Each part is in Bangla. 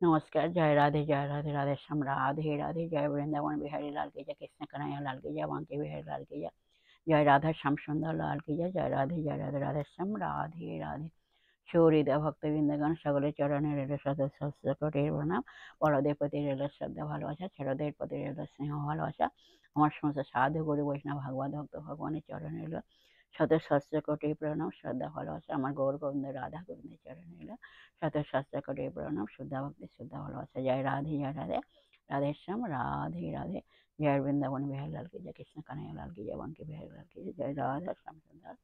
नमस्कार, जय राधे राधे श्याम राधे राधे, जय वृंदावन बिहारी लाल की जय, कृष्ण कन्हैया लाल की जय, बांके बिहारी लाल की जय राधा श्याम सुंदर लाल की जय राधे राधे श्याम राधे राधे। সৌহৃদয় ভক্তবৃন্দগণ সকলের চরণে রইল সদস্য কোটির প্রণাম। বড়দের প্রতি রইল শ্রদ্ধা ভালোবাসা, ছোটদের প্রতি রইল স্নেহ ভালোবাসা। আমার সমস্ত সাধু গুরু বৈষ্ণব ভাগবত ভক্ত ভগবানের চরণে রইল শত কোটি প্রণাম, শ্রদ্ধা ভালোবাসা। আমার গৌর গোবিন্দ রাধা গোবিন্দের চরণে রইল শত কোটি প্রণাম, শ্রদ্ধা ভক্তি শ্রদ্ধা ভালোবাসা। জয় রাধে রাধে শ্যাম রাধে রাধে, জয় বৃন্দাবন বিহার লাল কি জয়, কৃষ্ণ কানাইয়া লাল কি জয়, বাঙ্কি বিহার লাল কি জয়, রাধা শ্যাম সুন্দর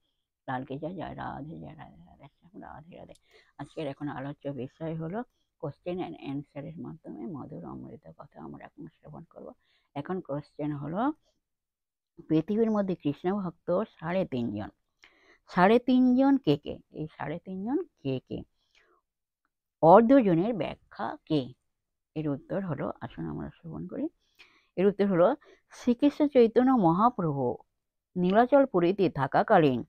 লাল কি জয়, জয় রাধে রাধে শ্যাম রাধে রাধে। আজকের এখন আলোচ্য বিষয় হলো কোশ্চেন অ্যান্ড অ্যান্সারের মাধ্যমে মধুর অমৃত কথা আমরা এখন শ্রবণ করব। এখন কোশ্চেন হলো, পৃথিবীর মধ্যে কৃষ্ণ ভক্ত 3.5 জন। 3.5 জন কে কে? এই 3.5 জন কে কে? অর্ধজনের ব্যাখ্যা কে? এর উত্তর হলো, আসুন আমরা শ্রবণ করি। এর উত্তর হলো, শ্রীকৃষ্ণ চৈতন্য মহাপ্রভু নীলাচল পুরীতে থাকাকালীন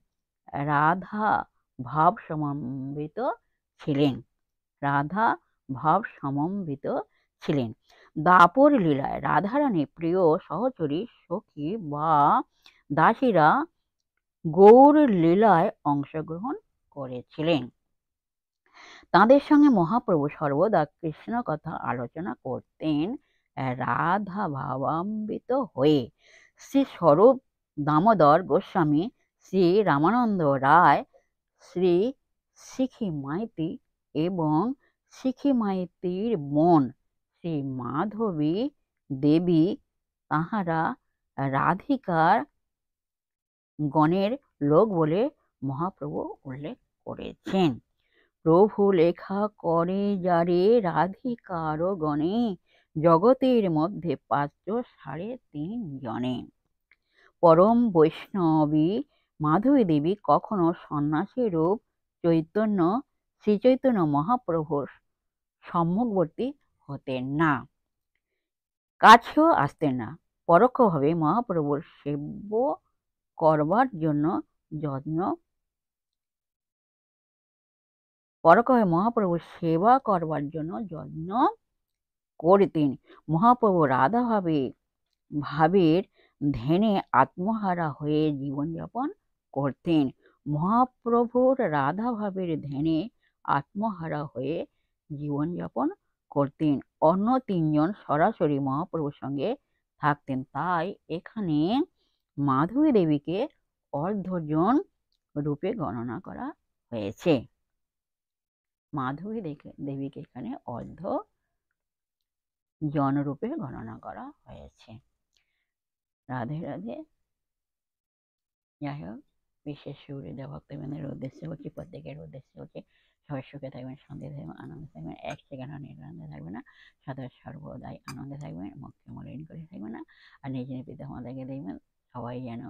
রাধা ভাব সমন্বিত ছিলেন। রাধা ভাব সমন্বিত ছিলেন। দাপর লীলায় রাধারানী প্রিয় সহচরী সখী বা দাসীরা গৌর লীলায় অংশগ্রহণ করেছিলেন। তাদের সঙ্গে মহাপ্রভু সর্বদা কৃষ্ণ কথা আলোচনা করতেন রাধা ভাবান্বিত হয়ে। শ্রী স্বরূপ দামোদর গোস্বামী, শ্রী রামানন্দ রায়, শ্রী শিখি মাইতি এবং শিখি মাইতির বোন শ্রী মাধবী দেবী তাহারা রাধিকার গণের লোক বলে মহাপ্রভু উল্লেখ করেছেন। প্রভু লেখা করে যারে রাধিকার গণে, জগতের মধ্যে পাত্র 3.5 জনে। পরম বৈষ্ণবী মাধবী দেবী কখনো সন্ন্যাসী রূপ শ্রী চৈতন্য মহাপ্রভুর সম্মুখবর্তী হতেন না, কাছেও আসতেন না। পরোক্ষভাবে মহাপ্রভুর সেব্য করবার জন্য যত্ন মহাপ্রভুর সেবা করবার জন্য যত্ন করতেন। মহাপ্রভু রাধা ভাবের ধ্যানে আত্মহারা হয়ে জীবনযাপন করতেন। মহাপ্রভুর রাধা ভাবের ধ্যানে আত্মহারা হয়ে জীবনযাপন করতেন। অন্য 3 জন সরাসরি মহাপ্রভুর সঙ্গে থাকতেন। তাই এখানে মাধবী দেবীকে অর্ধজন রূপে গণনা করা হয়েছে। মাধবী দেবীকে এখানে অর্ধজন রূপে গণনা করা হয়েছে। রাধে রাধে। যাই হোক, বিশেষ সুহৃদয় ভক্তবৃন্দের উদ্দেশ্যে হচ্ছে, প্রত্যেকের উদ্দেশ্যে হচ্ছে, সবাই সুখে থাকবেন, শান্তি থাকবেন, আনন্দে থাকবেন, এক সেকেন্ডও নিরানন্দে থাকবে না, সদা সর্বদাই আনন্দে থাকবেন, মুখকে মলিন করে থাকবে না। আর নিজ নিজ পিতামাতাকে দেখবেন, সবাই যেন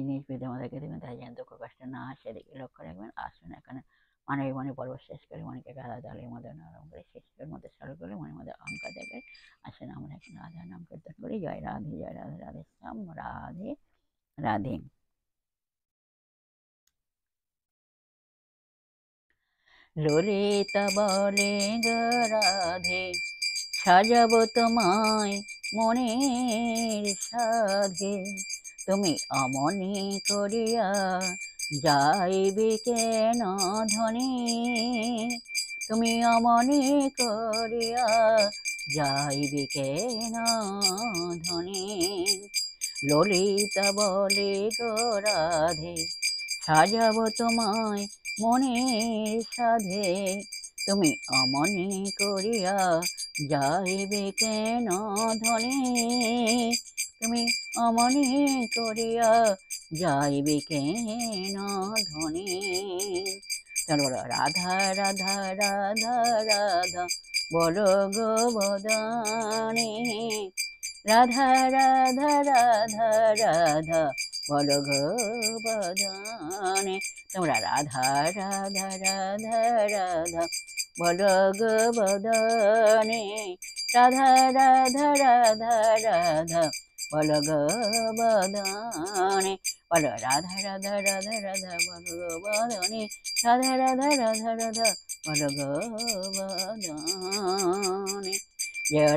নিজ পিতামাতাকে দেখবেন, তাই যেন দুঃখ কষ্ট না আসে সেদিকে লক্ষ্য রাখবেন। আসুন এখানে মানবিক মনে পর্ব শেষ করে মনকে রাধা তালের মধ্যে নরম করে শেষের মধ্যে সরল করে মনের মধ্যে অহংকার দেখবে। আসুন আমরা এখন রাধার নাম কীর্তন করি। জয় রাধে রাধে শ্যাম রাধে রাধে। ললিতা বলে গো রাধে, সাজাবো তোমায় মনের সাধে, তুমি অমনি করিয়া যাইবে কেন ধনে, তুমি অমনি করিয়া যাইবে কেন ধনে। ললিতা বলে গো রাধে, সাজাবো তোমায় মনের সাধে, তুমি অমনি করিয়া যাইবে কেন ধনে, তুমি অমনি করিয়া যাইবে কেন ধনে। চলো বলো, রাধা রাধা রাধা রাধা বলো গো বদনে, রাধা রাধা রাধা রাধা বলো গো বদনে। তোমরা রাধা রাধা রাধা রাধা বলো গো বদনে, রাধা রাধা রাধা রাধা বলো গো বদনে। বলো রাধা রাধা রাধা রাধা বলো বদনে রাধা রাধা রাধা রাধা বলো বদনে জয়